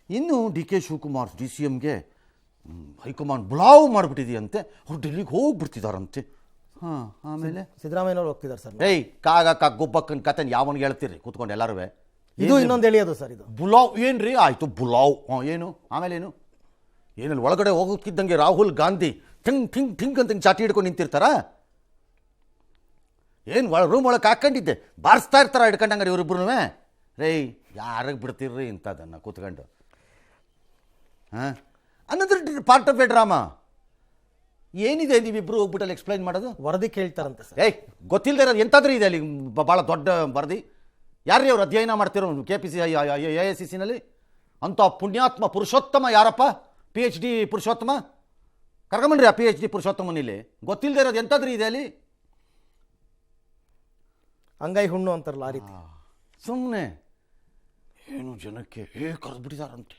ಇನ್ನು ಡಿ ಕೆ ಶಿವಕುಮಾರ್ ಡಿ ಸಿ ಎಮ್ಗೆ ಹೈಕಮಾಂಡ್ ಬುಲಾವ್ ಮಾಡಿಬಿಟ್ಟಿದೆಯಂತೆ, ಅವ್ರು ಡೆಲ್ಲಿಗೆ ಹೋಗ್ಬಿಡ್ತಿದಾರಂತೆ. ಹಾಂ, ಆಮೇಲೆ ಸಿದ್ದರಾಮಯ್ಯನವ್ರು ಹೋಗ್ತಿದ್ದಾರೆ ಸರ್. ಏಯ್ ಗುಬ್ಬಕ್ಕನ ಕತೆ ಯಾವನಿಗೆ ಹೇಳ್ತೀರಿ ಕೂತ್ಕೊಂಡು ಎಲ್ಲರೂ? ಇದು ಇನ್ನೊಂದು ಹೇಳಿಯೋದು ಸರ್, ಇದು ಬುಲಾವ್ ಏನ್ರಿ? ಆಯಿತು ಬುಲಾವ್, ಏನು ಆಮೇಲೆ ಏನಲ್ಲಿ ಒಳಗಡೆ ಹೋಗೋಕ್ಕಿದ್ದಂಗೆ ರಾಹುಲ್ ಗಾಂಧಿ ಠಿಂಗ್ ಠಿಂಗ್ ಠಿಂಗ್ ಅಂತ ಚಾಟಿ ಹಿಡ್ಕೊಂಡು ನಿಂತಿರ್ತಾರ? ಏನು ರೂಮ್ ಒಳಗೆ ಹಾಕ್ಕೊಂಡಿದ್ದೆ ಬಾರಿಸ್ತಾ ಇರ್ತಾರ ಹಿಡ್ಕೊಂಡಂಗಾರೆ ಇವರಿಬ್ರು? ರೇ ಯಾರಿಗೆ ಬಿಡ್ತೀರ್ರಿ ಇಂಥದನ್ನು ಕೂತ್ಕೊಂಡು? ಹಾಂ, ಅನ್ನೋದ್ರ ಪಾರ್ಟ್ ಆಫ್ ಎ ಡ್ರಾಮಾ ಏನಿದೆ? ನೀವಿಬ್ಬರು ಹೋಗ್ಬಿಟ್ಟಲ್ಲಿ ಎಕ್ಸ್ಪ್ಲೈನ್ ಮಾಡೋದು. ವರದಿ ಕೇಳ್ತಾರಂತೆ ಸರ್. ಏಯ್ ಗೊತ್ತಿಲ್ಲದೆ ಇರೋದು ಎಂತಾದ್ರೂ ಇದೆ ಅಲ್ಲಿ? ಭಾಳ ದೊಡ್ಡ ವರದಿ. ಯಾರ್ರೀ ಅವ್ರು ಅಧ್ಯಯನ ಮಾಡ್ತಿರೋ KPC AICCನಲ್ಲಿ? ಅಂಥ ಪುಣ್ಯಾತ್ಮ ಪುರುಷೋತ್ತಮ ಯಾರಪ್ಪ? PhD ಪುರುಷೋತ್ತಮ ಕರ್ಕೊಂಬನ್ರಿ. ಆ PhD ಪುರುಷೋತ್ತಮನಿಲ್ಲಿ ಗೊತ್ತಿಲ್ಲದೆ ಇರೋದು ಎಂತಾದ್ರೂ ಇದೆ ಅಲ್ಲಿ? ಅಂಗೈ ಹುಣ್ಣು ಅಂತಾರಲ್ಲ ಆ ರೀತಿ. ಸುಮ್ಮನೆ ಏನು ಜನಕ್ಕೆ ಕರೆದ್ಬಿಟ್ಟಿದಾರಂತೆ.